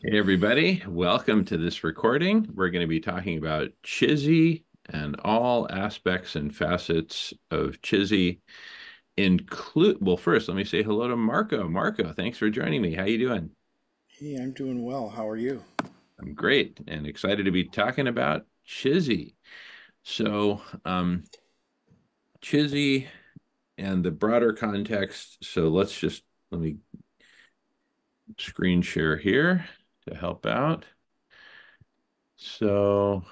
Hey everybody, welcome to this recording. We're going to be talking about Chizzy and all aspects and facets of Chizzy. Well, first, let me say hello to Marco. Marco, thanks for joining me. How you doing? Hey, I'm doing well. How are you? I'm great and excited to be talking about Chizzy. So, Chizzy and the broader context. So let me screen share here to help out. So,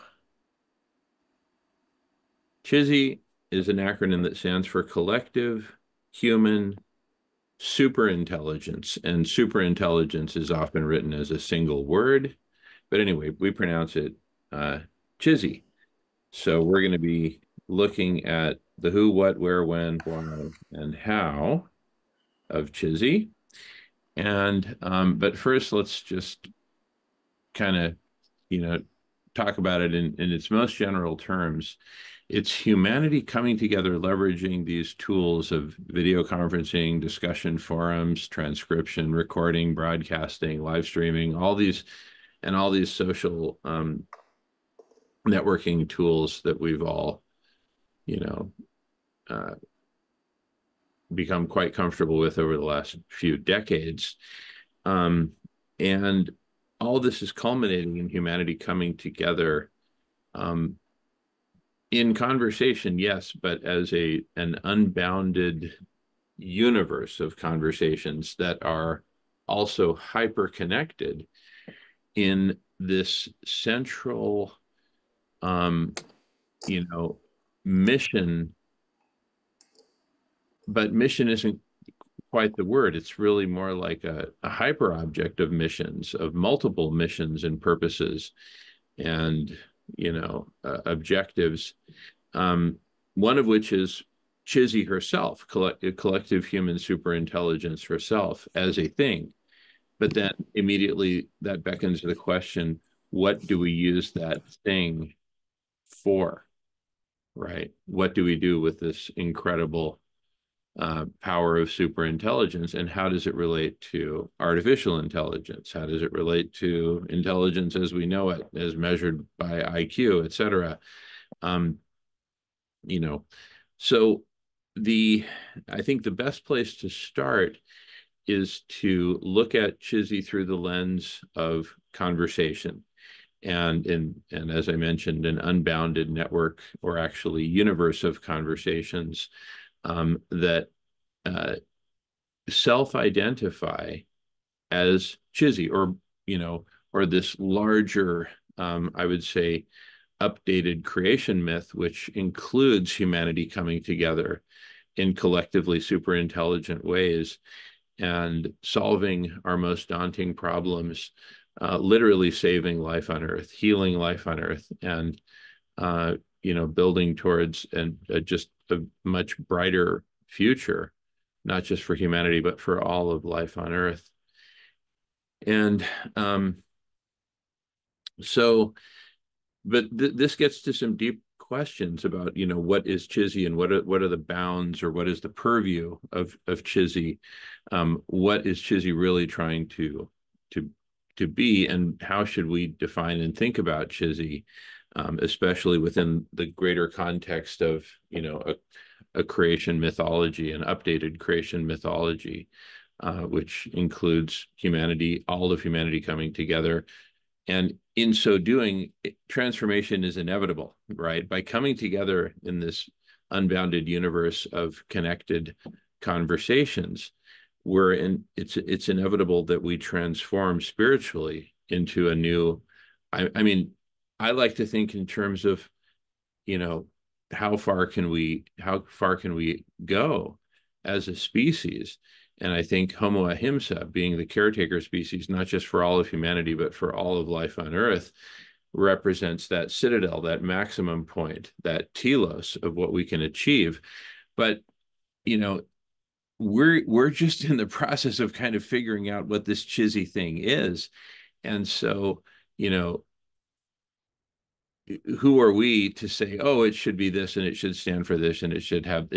Chizzy is an acronym that stands for Collective Human Superintelligence, and superintelligence is often written as a single word. But anyway, we pronounce it uh, Chizzy. So we're going to be looking at the who, what, where, when, why, and how of Chizzy. And but first, let's just kind of you know, talk about it in its most general terms. It's humanity coming together, leveraging these tools of video conferencing, discussion forums, transcription, recording, broadcasting, live streaming, all these social networking tools that we've all, you know, uh, become quite comfortable with over the last few decades. Um, and all this is culminating in humanity coming together um, in conversation, yes, but as a an unbounded universe of conversations that are also hyper connected in this central um you know mission. But mission isn't quite the word. It's really more like a hyper object of missions, of multiple missions and purposes and objectives, um, one of which is Chizzy herself, collective human superintelligence herself as a thing. But then immediately that beckons the question, what do we use that thing for, right? What do we do with this incredible power of superintelligence, and how does it relate to artificial intelligence? How does it relate to intelligence as we know it, as measured by IQ, et cetera? Um, you know, so the I think the best place to start is to look at Chizzy through the lens of conversation and as I mentioned, an unbounded network or actually universe of conversations that uh, self-identify as Chizzy, or this larger, I would say, updated creation myth, which includes humanity coming together in collectively super intelligent ways and solving our most daunting problems, literally saving life on Earth, healing life on Earth, and building towards just a much brighter future, not just for humanity but for all of life on Earth. And um, so but this gets to some deep questions about what is Chizzy, and what are the bounds, or what is the purview of Chizzy. What is Chizzy really trying to to be, and how should we define and think about Chizzy, especially within the greater context of a creation mythology, an updated creation mythology, which includes humanity, all of humanity coming together. And in so doing, transformation is inevitable, right? By coming together in this unbounded universe of connected conversations, it's inevitable that we transform spiritually into a new. I mean, I like to think in terms of, you know, how far can we go as a species? And I think Homo ahimsa, being the caretaker species, not just for all of humanity, but for all of life on Earth, represents that citadel, that maximum point, that telos of what we can achieve. But, you know, we're just in the process of kind of figuring out what this Chizzy thing is. And so, you know, who are we to say, oh, it should be this and it should stand for this and it should have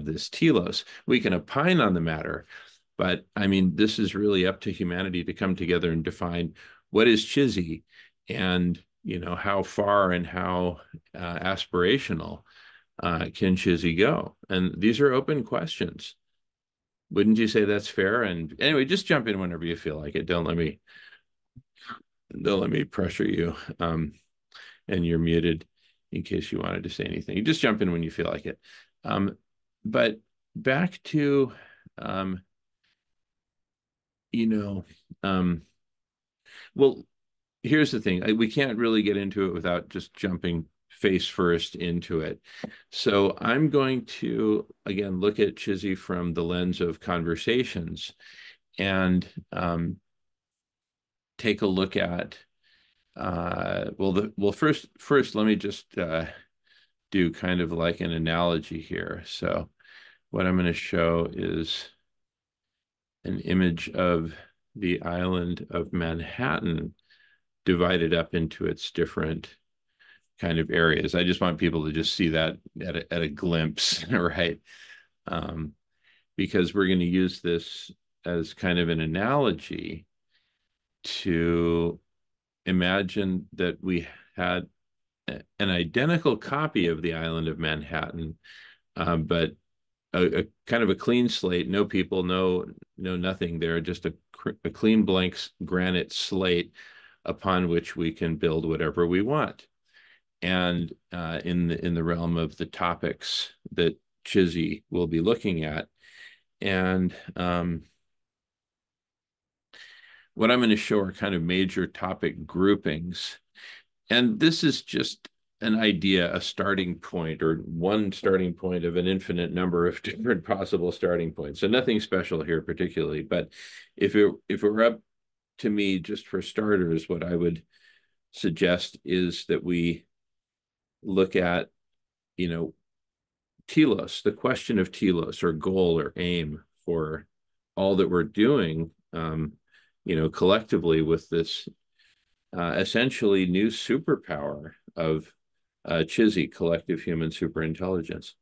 this telos? We can opine on the matter, but I mean, this is really up to humanity to come together and define what is Chizzy, and how far and how aspirational can Chizzy go? And these are open questions. Wouldn't you say that's fair? And anyway, just jump in whenever you feel like it. Don't let me pressure you. And you're muted in case you wanted to say anything. You just jump in when you feel like it. But back to, um, you know, um, well, here's the thing. We can't really get into it without just jumping face first into it. So I'm going to, again, look at Chizzy from the lens of conversations and take a look at, first, let me just do kind of like an analogy here. So what I'm going to show is an image of the island of Manhattan divided up into its different kind of areas. I just want people to just see that at a glimpse, right? Um, because we're going to use this as kind of an analogy to imagine that we had an identical copy of the island of Manhattan, but a kind of a clean slate, no people, no nothing there, just a clean blank granite slate upon which we can build whatever we want. And in the realm of the topics that Chizzy will be looking at, and what I'm going to show are kind of major topic groupings. And this is just an idea, a starting point, or one starting point of an infinite number of different possible starting points. So nothing special here particularly, but if it were up to me, just for starters, what I would suggest is that we look at, you know, telos, the question of telos, or goal or aim for all that we're doing, collectively with this essentially new superpower of Chizzy, collective human superintelligence.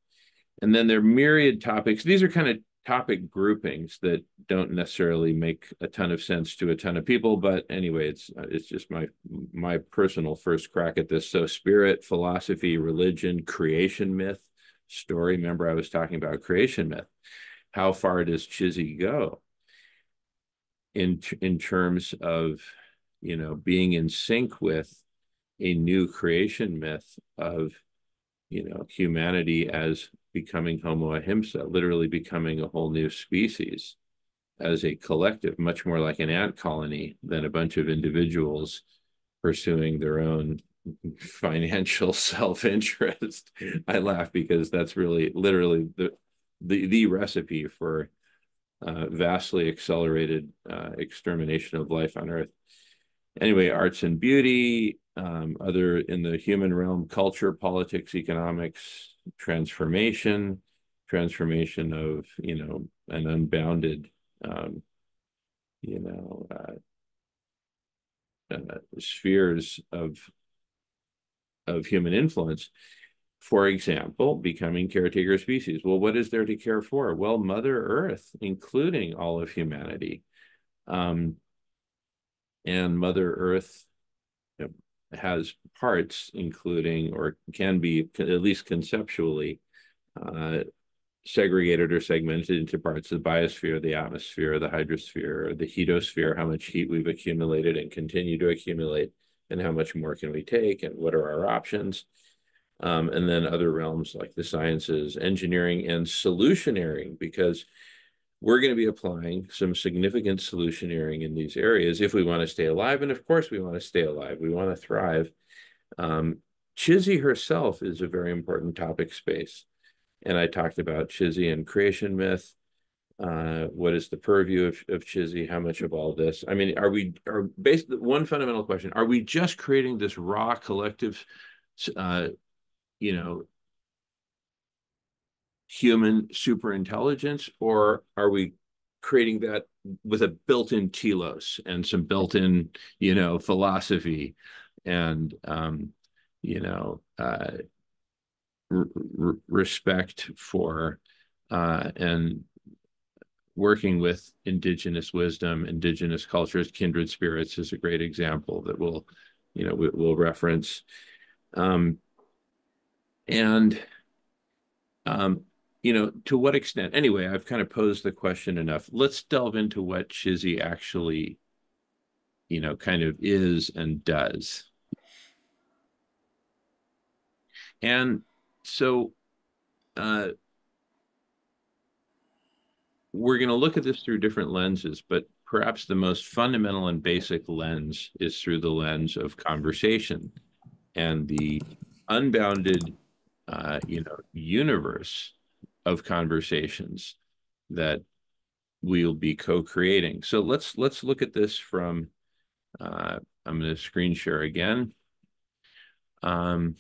And then there are myriad topics. These are kind of topic groupings that don't necessarily make a ton of sense to a ton of people, but anyway, it's just my personal first crack at this. So spirit, philosophy, religion, creation myth, story. Remember, I was talking about creation myth. How far does Chizzy go in terms of being in sync with a new creation myth of humanity as becoming Homo ahimsa, literally becoming a whole new species as a collective, much more like an ant colony than a bunch of individuals pursuing their own financial self-interest. I laugh because that's really literally the recipe for vastly accelerated extermination of life on Earth. Anyway, arts and beauty, other in the human realm, culture, politics, economics, transformation of, an unbounded, um, you know, spheres of human influence. For example, becoming caretaker species. Well, what is there to care for? Well, Mother Earth, including all of humanity. And Mother Earth has parts, including, or can be at least conceptually, uh, segregated or segmented into parts: the biosphere, the atmosphere, the hydrosphere, the heatosphere, how much heat we've accumulated and continue to accumulate, and how much more can we take, and what are our options. And then other realms like the sciences, engineering, and solutioneering, because we're going to be applying some significant solutioneering in these areas if we want to stay alive. And of course, we want to stay alive. We want to thrive. Um, Chizzy herself is a very important topic space. And I talked about Chizzy and creation myth. What is the purview of Chizzy? How much of all this? I mean, are basically one fundamental question: are we just creating this raw collective, uh, you know, human superintelligence, or are we creating that with a built-in telos and some built-in, philosophy and, you know, uh, respect for and working with indigenous wisdom, indigenous cultures. Kindred spirits is a great example that we'll reference. Um, and to what extent? Anyway, I've kind of posed the question enough. Let's delve into what Chizzy actually, kind of is and does. And so uh, we're going to look at this through different lenses, but perhaps the most fundamental and basic lens is through the lens of conversation and the unbounded, universe of conversations that we'll be co-creating. So let's look at this from. I'm going to screen share again. Um,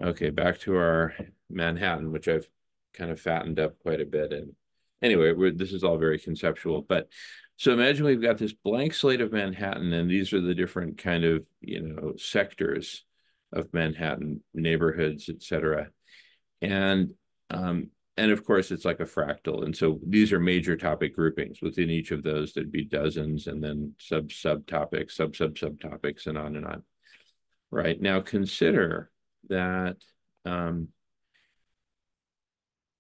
Okay, back to our Manhattan, which I've kind of fattened up quite a bit. And anyway, this is all very conceptual. But so imagine we've got this blank slate of Manhattan, and these are the different kind of, sectors of Manhattan, neighborhoods, et cetera. And and of course, it's like a fractal. And so these are major topic groupings. Within each of those, there'd be dozens, and then subtopics, subtopics, and on and on. Right. Now consider that um,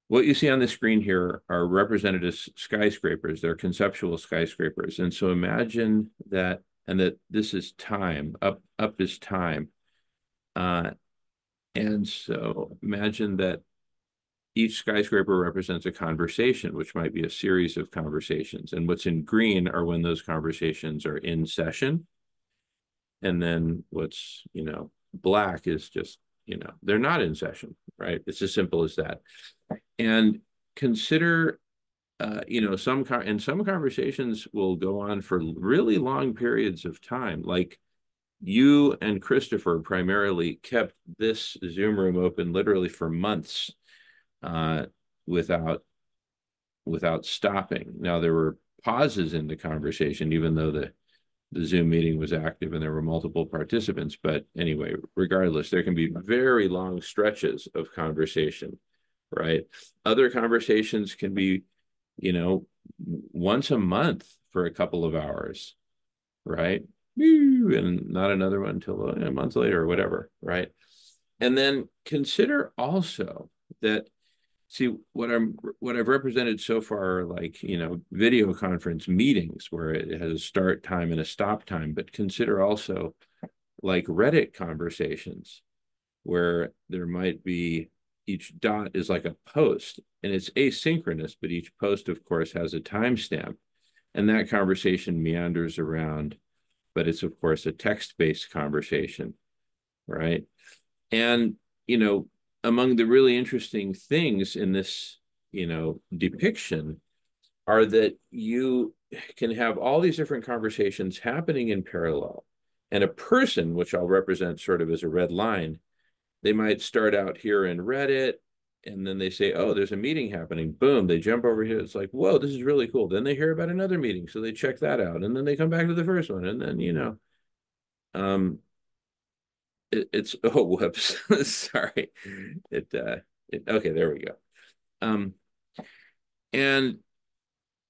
what you see on the screen here are representative skyscrapers. They're conceptual skyscrapers. And so imagine that, and that this is time, up is time. Uh, and so imagine that each skyscraper represents a conversation, which might be a series of conversations. And what's in green are when those conversations are in session. And then what's, black is just, they're not in session, right? It's as simple as that. And consider, some conversations will go on for really long periods of time. Like you and Christopher primarily kept this Zoom room open literally for months uh, without stopping. Now there were pauses in the conversation, even though the Zoom meeting was active and there were multiple participants. But anyway, regardless, there can be very long stretches of conversation, right? Other conversations can be, once a month for a couple of hours, right? And not another one until a month later or whatever, right? And then consider also that, see, what I've represented so far are like, video conference meetings where it has a start time and a stop time, but consider also like Reddit conversations where there might be, each dot is like a post and it's asynchronous, but each post of course has a timestamp, and that conversation meanders around, but it's of course a text-based conversation, right? And, among the really interesting things in this, depiction are that you can have all these different conversations happening in parallel. And a person, which I'll represent sort of as a red line, they might start out here in Reddit, and then they say, oh, there's a meeting happening. Boom, they jump over here. It's like, whoa, this is really cool. Then they hear about another meeting. So they check that out. And then they come back to the first one. And then, um, it's oh whoops sorry okay, there we go. um and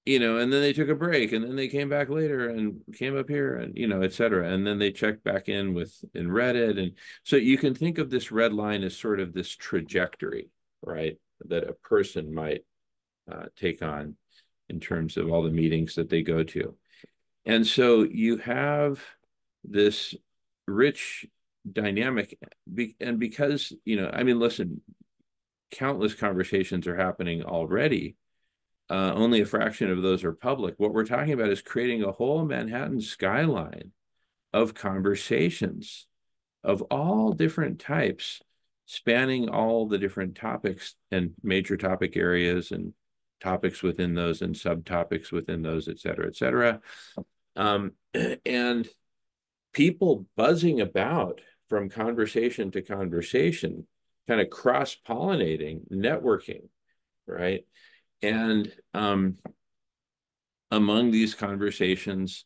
and then they took a break, and then they came back later and came up here, and etc., and then they checked back in Reddit. And so you can think of this red line as sort of this trajectory, right, that a person might take on in terms of all the meetings that they go to. And so you have this rich dynamic, and because, I mean, listen, countless conversations are happening already. Only a fraction of those are public. What we're talking about is creating a whole Manhattan skyline of conversations of all different types, spanning all the different topics and major topic areas and topics within those and subtopics within those, et cetera, et cetera. And people buzzing about from conversation to conversation, kind of cross-pollinating, networking, right? And among these conversations,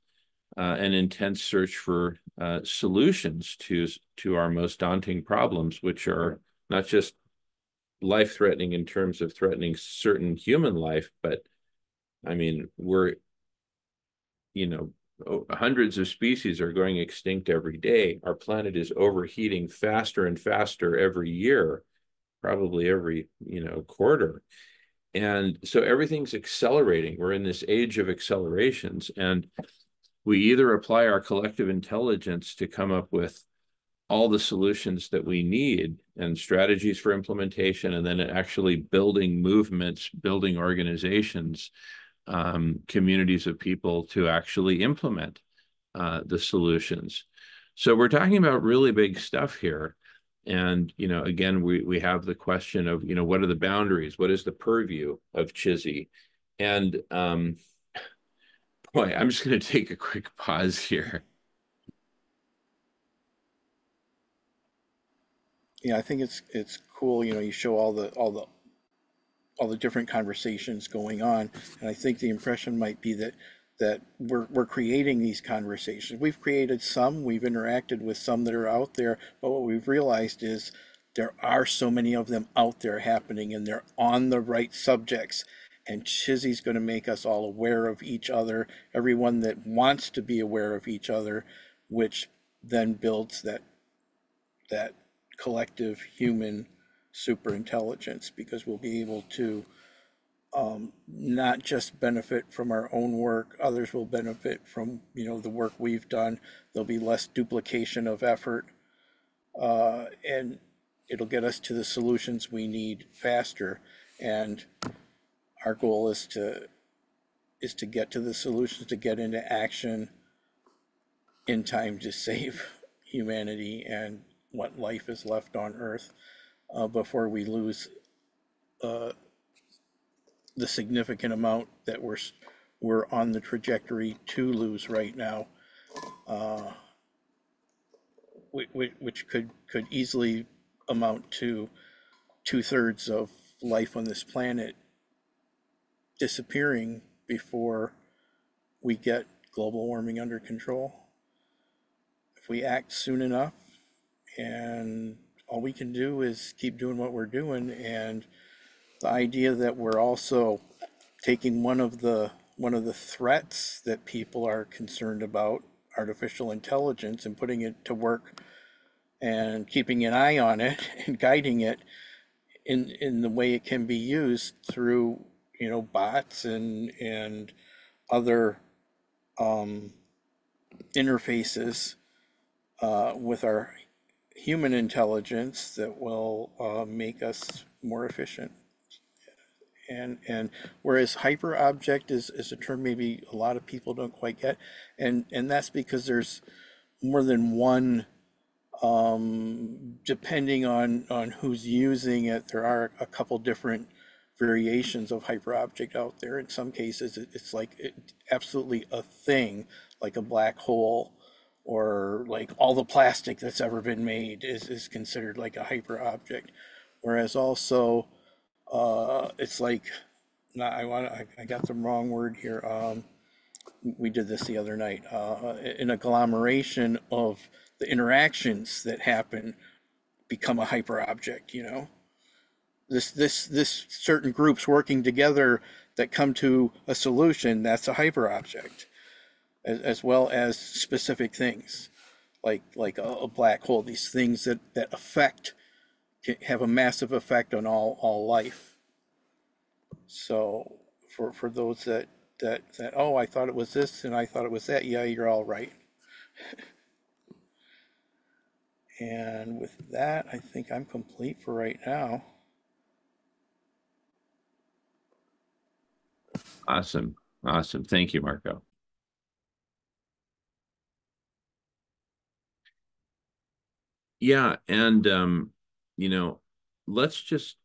an intense search for solutions to our most daunting problems, which are not just life-threatening in terms of threatening certain human life, but I mean, we're, you know, hundreds of species are going extinct every day. Our planet is overheating faster and faster every year, probably every, quarter. And so everything's accelerating. We're in this age of accelerations. And we either apply our collective intelligence to come up with all the solutions that we need and strategies for implementation, and then actually building movements, building organizations, communities of people to actually implement the solutions. So we're talking about really big stuff here. And, again, we have the question of, what are the boundaries? What is the purview of Chizzy? And boy, I'm just going to take a quick pause here. Yeah, I think it's cool. You show all the different conversations going on, and I think the impression might be that we're creating these conversations. We've created some, we've interacted with some that are out there, but what we've realized is there are so many of them out there happening, and they're on the right subjects. And Chizzy's going to make us all aware of each other, everyone that wants to be aware of each other, which then builds that collective human superintelligence, because we'll be able to not just benefit from our own work, others will benefit from the work we've done. There'll be less duplication of effort, and it'll get us to the solutions we need faster. And our goal is to get to the solutions, to get into action in time to save humanity and what life is left on Earth, before we lose the significant amount that we're on the trajectory to lose right now, which could easily amount to 2/3 of life on this planet disappearing before we get global warming under control. If we act soon enough, and all we can do is keep doing what we're doing. And the idea that we're also taking one of the threats that people are concerned about, artificial intelligence, and putting it to work and keeping an eye on it and guiding it in the way it can be used through bots and other interfaces with our human intelligence that will make us more efficient. And whereas hyper object is a term maybe a lot of people don't quite get, and that's because there's more than one, depending on who's using it. There are a couple different variations of hyperobject out there. In some cases, it's like absolutely a thing, like a black hole, or like all the plastic that's ever been made is considered like a hyperobject. Whereas also, it's like, no, I got the wrong word here. We did this the other night. An agglomeration of the interactions that happen become a hyperobject. This certain groups working together that come to a solution, that's a hyperobject, as well as specific things like a black hole. These things that affect, can have a massive effect on all life. So for those that oh, I thought it was this and I thought it was that, yeah, you're all right. And with that, I think I'm complete for right now. Awesome. Awesome. Thank you, Marco. Yeah. And, you know, let's just,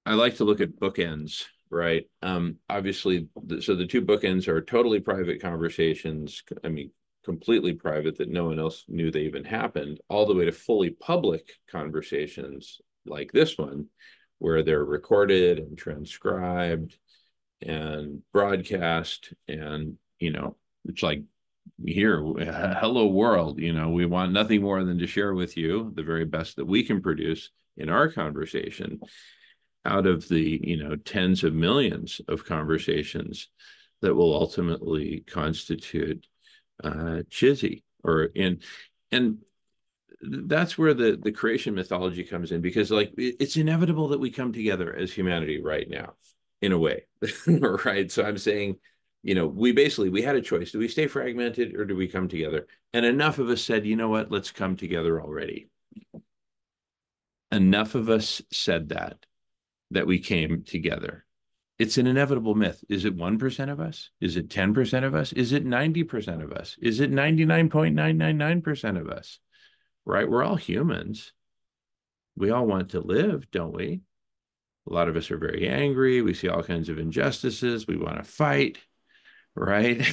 I like to look at bookends, right? Obviously, so the two bookends are totally private conversations. I mean, completely private that no one else knew they even happened, all the way to fully public conversations like this one, where they're recorded and transcribed and broadcast. And, it's like here, hello world, we want nothing more than to share with you the very best that we can produce in our conversation. out of the, tens of millions of conversations that will ultimately constitute Chizzy. And that's where the creation mythology comes in, because like it's inevitable that we come together as humanity right now, in a way. Right? So I'm saying, we had a choice. Do we stay fragmented or do we come together? And enough of us said, you know what, let's come together already. Enough of us said that we came together. It's an inevitable myth. Is it 1% of us? Is it 10% of us? Is it 90% of us? Is it 99.999% of us? Right? We're all humans. We all want to live, don't we? A lot of us are very angry. We see all kinds of injustices. We want to fight, right?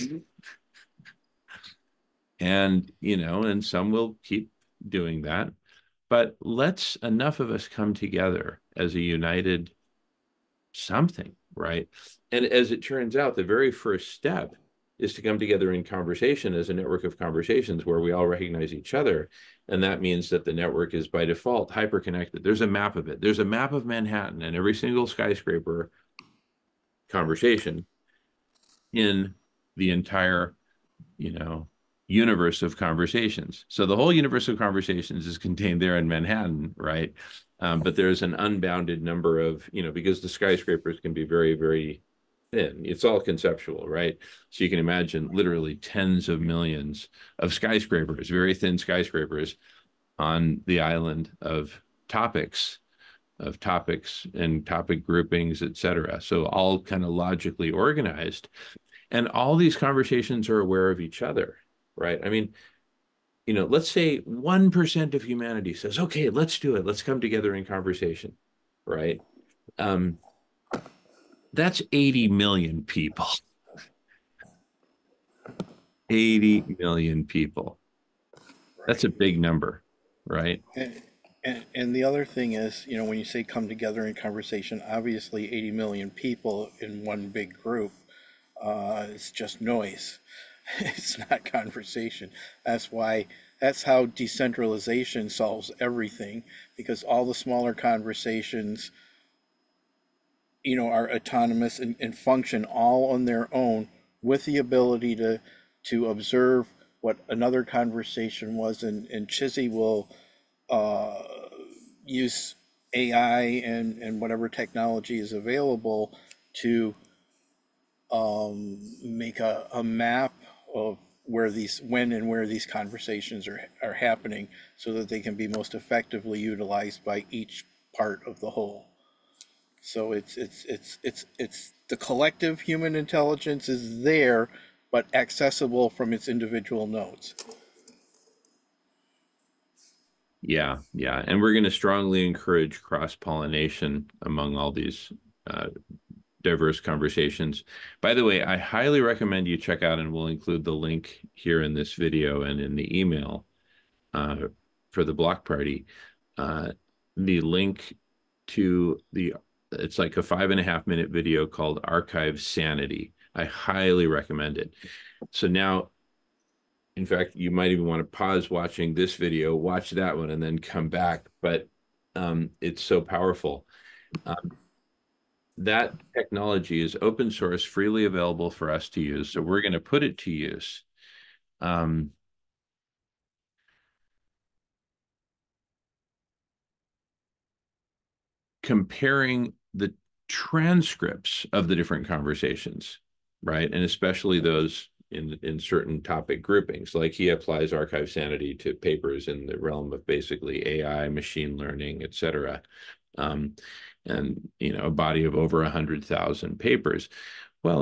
And some will keep doing that. But let's enough of us come together as a united something, right? And as it turns out, the very first step is to come together in conversation as a network of conversations where we all recognize each other. And that means that the network is by default hyper-connected. There's a map of it. There's a map of Manhattan and every single skyscraper conversation in the entire, you know, universe of conversations. So the whole universe of conversations is contained there in Manhattan, right? But there's an unbounded number of, because the skyscrapers can be very, very thin. It's all conceptual, right? So you can imagine literally tens of millions of skyscrapers, very thin skyscrapers on the island of topics and topic groupings, et cetera. So all kind of logically organized. And all these conversations are aware of each other, right? I mean, let's say 1% of humanity says, okay, let's do it. Let's come together in conversation, right? Um, that's 80 million people. 80 million people. That's Right. a big number, right? And the other thing is, when you say come together in conversation, obviously 80 million people in one big group, it's just noise. It's not conversation. That's how decentralization solves everything, because all the smaller conversations, are autonomous and function all on their own, with the ability to observe what another conversation was, and Chizzy will uh, use AI and whatever technology is available to make a map of when and where these conversations are happening, so that they can be most effectively utilized by each part of the whole. So it's the collective human intelligence is there, but accessible from its individual nodes. Yeah, yeah. And we're going to strongly encourage cross-pollination among all these uh, diverse conversations. By the way, I highly recommend you check out, and we'll include the link here in this video and in the email uh, for the block party. Uh, the link to it's like a 5.5 minute video called Archive Sanity. I highly recommend it. So now, in fact, you might even want to pause watching this video, watch that one, and then come back. But it's so powerful. Um, that technology is open source, freely available for us to use. So we're going to put it to use. Um, Comparing the transcripts of the different conversations, right? And especially those in certain topic groupings, like he applies archive sanity to papers in the realm of basically AI, machine learning, et cetera. Um, and a body of over 100,000 papers. Well,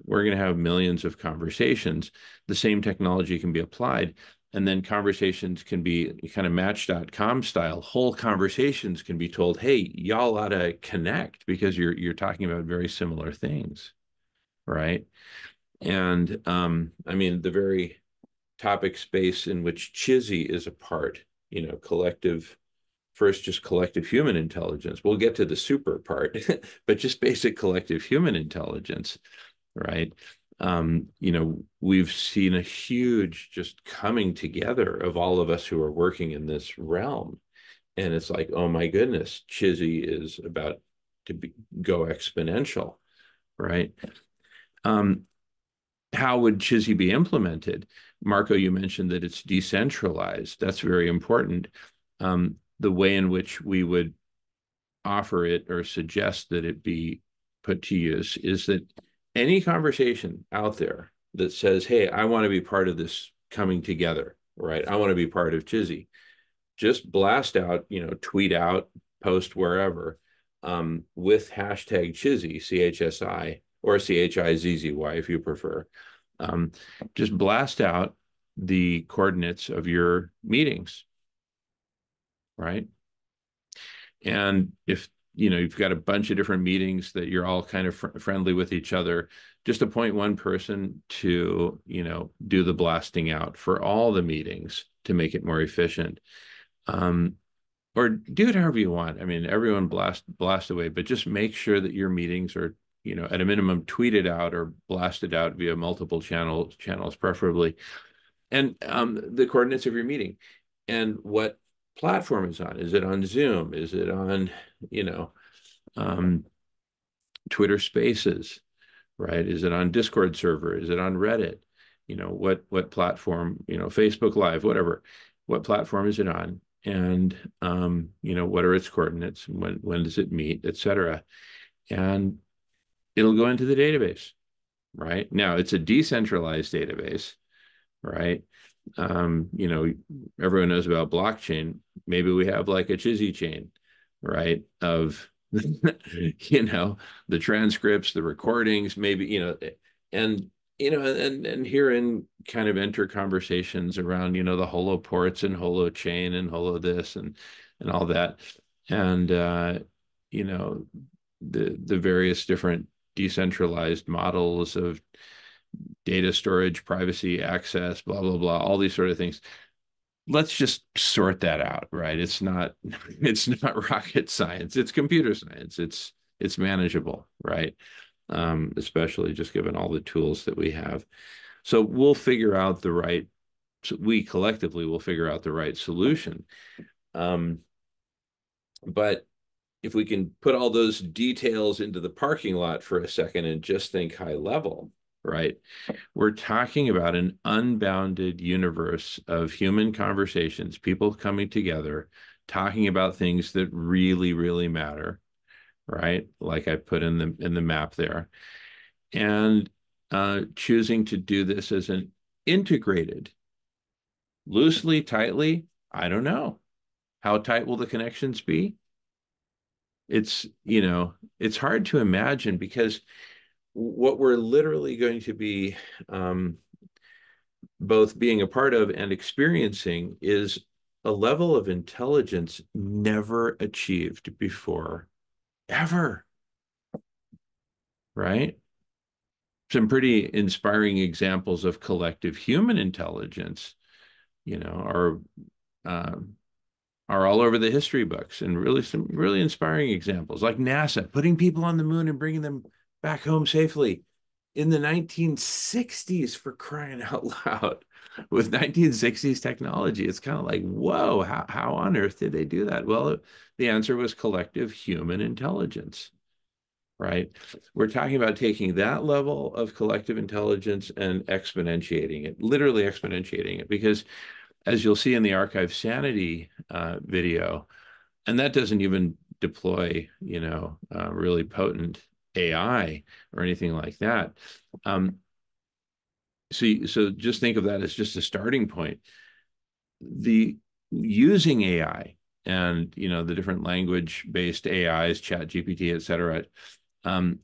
we're going to have millions of conversations. The same technology can be applied, and then conversations can be kind of match.com style. Whole conversations can be told, hey, y'all ought to connect because you're talking about very similar things, right? And I mean, the very topic space in which Chizzy is a part, collective, first just collective human intelligence. We'll get to the super part, but just basic collective human intelligence, right? We've seen a huge just coming together of all of us who are working in this realm. And it's like, oh my goodness, Chizzy is about go exponential, right? Um, how would Chizzy be implemented? Marco, you mentioned that it's decentralized. That's very important. The way in which we would offer it or suggest that it be put to use is that any conversation out there that says, hey, I want to be part of this coming together, right? I want to be part of Chizzy, just blast out, tweet out, post wherever, with hashtag Chizzy, CHSI, or CHIZZY if you prefer. Um, just blast out the coordinates of your meetings, right? And if you've got a bunch of different meetings that you're all kind of friendly with each other, just appoint one person to do the blasting out for all the meetings to make it more efficient. Or do it however you want. I mean, everyone blast away, but just make sure that your meetings are, at a minimum, tweeted out or blasted out via multiple channels, preferably, and the coordinates of your meeting and what platform is on. Is it on Zoom? Is it on, you know, um, Twitter Spaces? Right? Is it on Discord server? Is it on Reddit? What platform? Facebook Live, whatever. What platform is it on? And what are its coordinates? When does it meet, etc. And it'll go into the database. Right now, it's a decentralized database, right? You know, everyone knows about blockchain. Maybe we have like a Chizzy chain, right? Of, the transcripts, the recordings, maybe, and, and herein kind of enter conversations around, the holo ports and holo chain and holo this and all that. And, you know, the various different decentralized models of data storage, privacy, access, blah, blah, blah, all these sort of things. Let's just sort that out, right? It's not rocket science. It's computer science. It's manageable, right? Especially just given all the tools that we have. So we collectively will figure out the right solution. But if we can put all those details into the parking lot for a second and just think high level, right? We're talking about an unbounded universe of human conversations, people coming together, talking about things that really, really matter, right? Like I put in the map there, and choosing to do this as an integrated, loosely, tightly. I don't know. How tight will the connections be? It's hard to imagine because what we're literally going to be both being a part of and experiencing is a level of intelligence never achieved before, ever, right? Some pretty inspiring examples of collective human intelligence, are um, are all over the history books, and really some really inspiring examples, like NASA putting people on the moon and bringing them back home safely in the 1960s, for crying out loud. With 1960s technology, it's kind of like, whoa, how on earth did they do that? Well, the answer was collective human intelligence, right? We're talking about taking that level of collective intelligence and exponentiating it, literally exponentiating it, because as you'll see in the Archive Sanity video, and that doesn't even deploy, really potent AI or anything like that. Um, so just think of that as just a starting point. The using AI and the different language-based AIs, Chat GPT, et cetera, and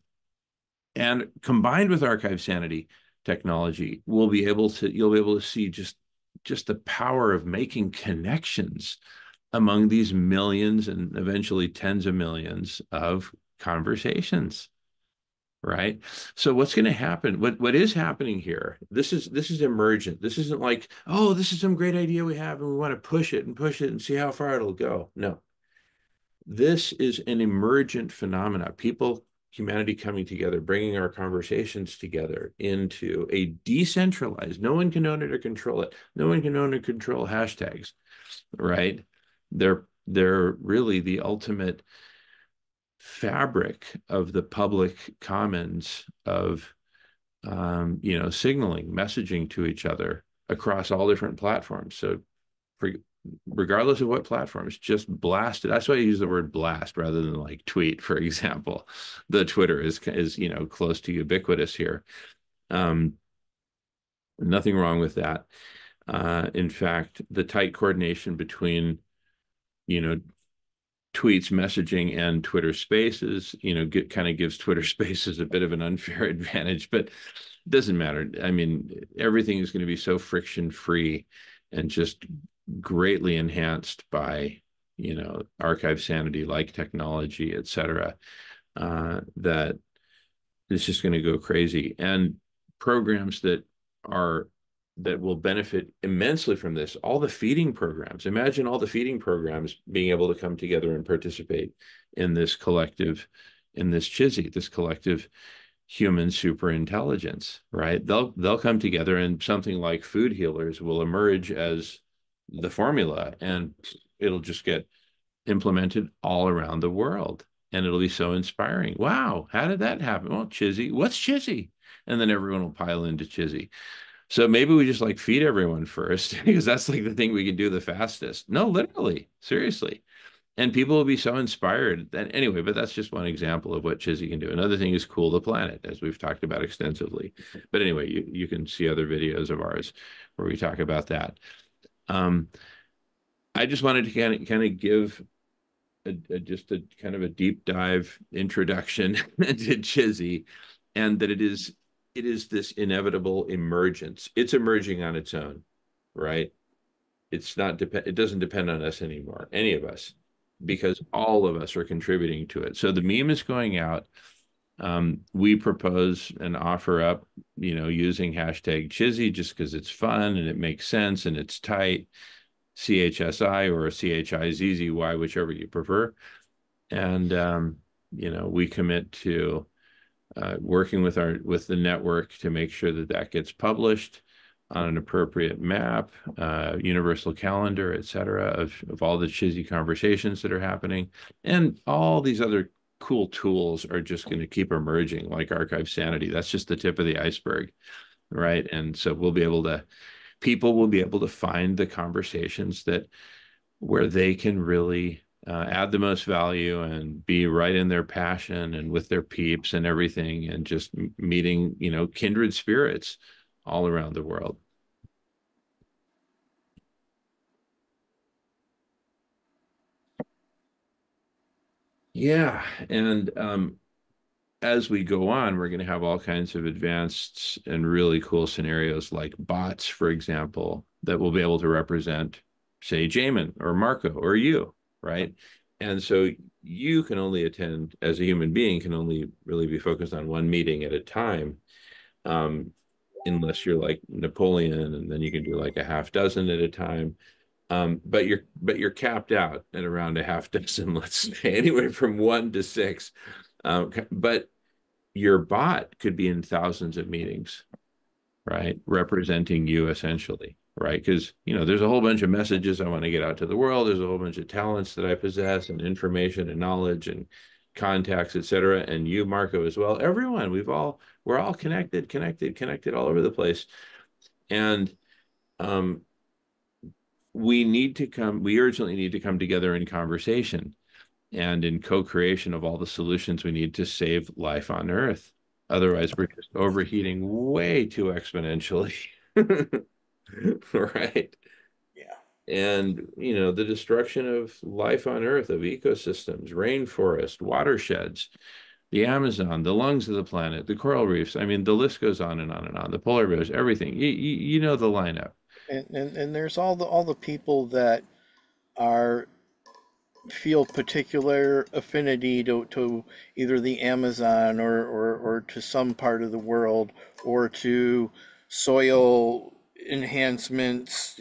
combined with Archive Sanity technology, you'll be able to see just the power of making connections among these millions and eventually tens of millions of conversations, right? So what's going to happen? What is happening here? This is emergent. This isn't like, oh, this is some great idea we have and we want to push it and see how far it'll go. No, this is an emergent phenomena. Humanity coming together, bringing our conversations together into a decentralized, no one can own it or control it. No one can own or control hashtags, right? They're really the ultimate fabric of the public commons of signaling, messaging to each other across all different platforms. So for, regardless of what platforms, just blast it. That's why I use the word blast rather than like tweet, for example. The Twitter is close to ubiquitous here. Um, Nothing wrong with that. In fact, the tight coordination between you know tweets, messaging, and Twitter Spaces, kind of gives Twitter Spaces a bit of an unfair advantage, but it doesn't matter. I mean, everything is going to be so friction free and just greatly enhanced by, archive sanity like technology, et cetera, that it's just going to go crazy. And programs are that will benefit immensely from this, all the feeding programs. Imagine all the feeding programs being able to come together and participate in this collective, in this Chizzy, this collective human superintelligence, right? They'll come together, and something like food healers will emerge as the formula, and it'll just get implemented all around the world. And it'll be so inspiring. Wow, how did that happen? Well, Chizzy, what's Chizzy? And then everyone will pile into Chizzy. So maybe we just like feed everyone first because that's like the thing we can do the fastest. No, literally, seriously. And people will be so inspired. And anyway, but that's just one example of what Chizzy can do. Another thing is cool the planet, as we've talked about extensively. But anyway, you can see other videos of ours where we talk about that. Um, I just wanted to kind of give just a kind of a deep dive introduction to Chizzy, and that it is this inevitable emergence. It's emerging on its own, right? It doesn't depend on us anymore, any of us, because all of us are contributing to it. So the meme is going out. We propose and offer up, using hashtag Chizzy just because it's fun and it makes sense and it's tight, CHSI or CHIZZY, whichever you prefer. And we commit to working with the network to make sure that that gets published on an appropriate map, universal calendar, et cetera, of all the Chizzy conversations that are happening. And all these other cool tools are just going to keep emerging, like Archive Sanity. That's just the tip of the iceberg, right? And so people will be able to find the conversations that where they can really add the most value and be right in their passion and with their peeps and everything, and just meeting, kindred spirits all around the world. Yeah. And as we go on, we're going to have all kinds of advanced and really cool scenarios like bots, for example, that will be able to represent, say, Jamin or Marco or you, right? And so you can only attend, as a human being, can only really be focused on one meeting at a time, um, unless you're like Napoleon, and then you can do like a half dozen at a time. But you're capped out at around a half dozen, let's say, anywhere from one to six. But your bot could be in thousands of meetings, right? Representing you essentially, right? Because, there's a whole bunch of messages I want to get out to the world. There's a whole bunch of talents that I possess and information and knowledge and contacts, et cetera. And you, Marco, as well. Everyone, we're all connected all over the place. And um, we urgently need to come together in conversation and in co-creation of all the solutions we need to save life on Earth. Otherwise, we're just overheating way too exponentially. Right. Yeah. And, the destruction of life on Earth, of ecosystems, rainforest, watersheds, the Amazon, the lungs of the planet, the coral reefs. I mean, the list goes on and on and on. The polar bears, everything. You know the lineup. And there's all the people that are feel particular affinity to either the Amazon or to some part of the world or to soil enhancements,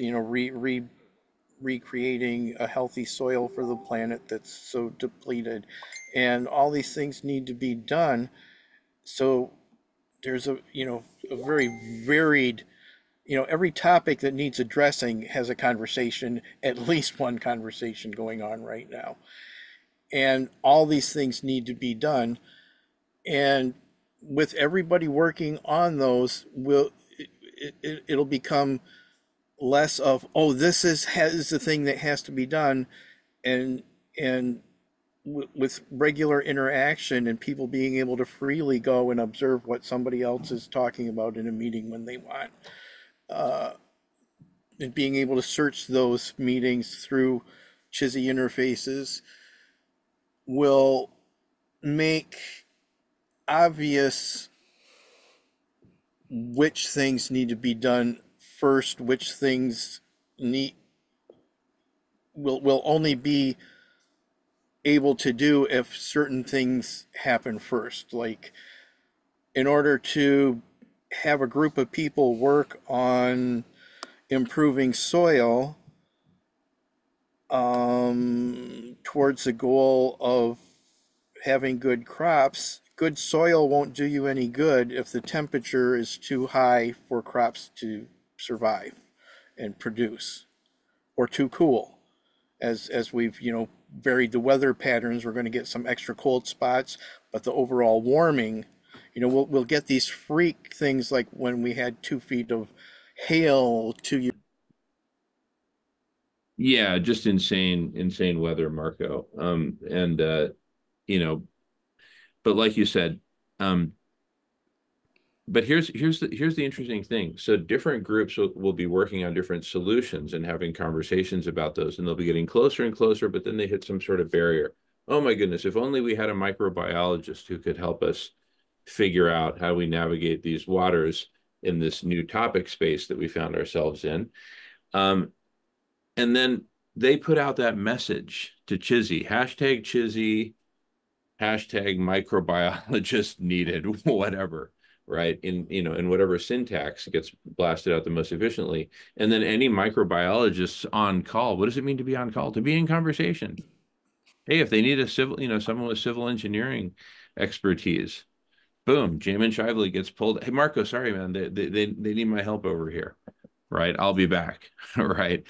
recreating a healthy soil for the planet that's so depleted. And all these things need to be done. So there's a very varied, every topic that needs addressing has a conversation, at least one conversation going on right now. and all these things need to be done. And with everybody working on those, it'll become less of, oh, this is the thing that has to be done, and and with regular interaction and people being able to freely go and observe what somebody else is talking about in a meeting when they want, and being able to search those meetings through Chizzy interfaces will make obvious which things need to be done first, which things need will only be able to do if certain things happen first. Like, in order to have a group of people work on improving soil, towards the goal of having good crops, good soil won't do you any good if the temperature is too high for crops to survive and produce, or too cool. As we've, varied the weather patterns, we're going to get some extra cold spots, but the overall warming, we'll get these freak things like when we had 2 feet of hail 2 years. Yeah, just insane weather, Marco. And you know, but like you said, um, but here's the interesting thing. So different groups will be working on different solutions and having conversations about those, and they'll be getting closer and closer, but then they hit some sort of barrier. Oh my goodness, if only we had a microbiologist who could help us figure out how we navigate these waters in this new topic space that we found ourselves in. Um, and then they put out that message to Chizzy, hashtag Chizzy, hashtag microbiologist needed, whatever, right? In whatever syntax gets blasted out the most efficiently. And then any microbiologists on call. What does it mean to be on call? To be in conversation. Hey, if they need a civil, someone with civil engineering expertise, boom, Jamin Shively gets pulled. Hey, Marco, sorry, man, they need my help over here, right? I'll be back, right?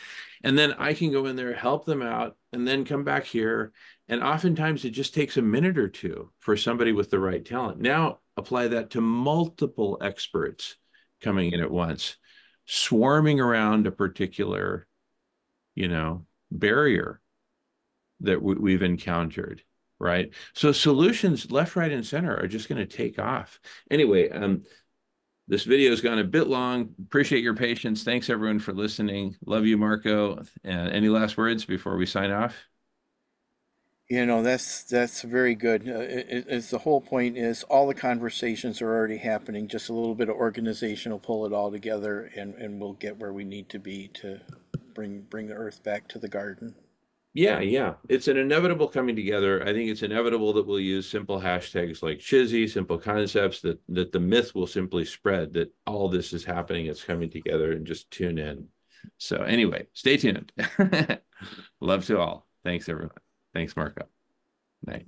And then I can go in there, help them out, and then come back here. And oftentimes it just takes a minute or two for somebody with the right talent. Now apply that to multiple experts coming in at once, swarming around a particular, barrier that we've encountered, right? So solutions left, right, and center are just going to take off. Anyway, this video has gone a bit long. Appreciate your patience. Thanks everyone for listening. Love you, Marco. And any last words before we sign off? That's very good. It's the whole point is all the conversations are already happening. Just a little bit of organization will pull it all together, and we'll get where we need to be to bring the earth back to the garden. Yeah, yeah. It's an inevitable coming together. I think it's inevitable that we'll use simple hashtags like Chizzy, simple concepts, that the myth will simply spread that all this is happening, it's coming together, and just tune in. So anyway, stay tuned. Love to all. Thanks, everyone. Thanks, Marco. Night.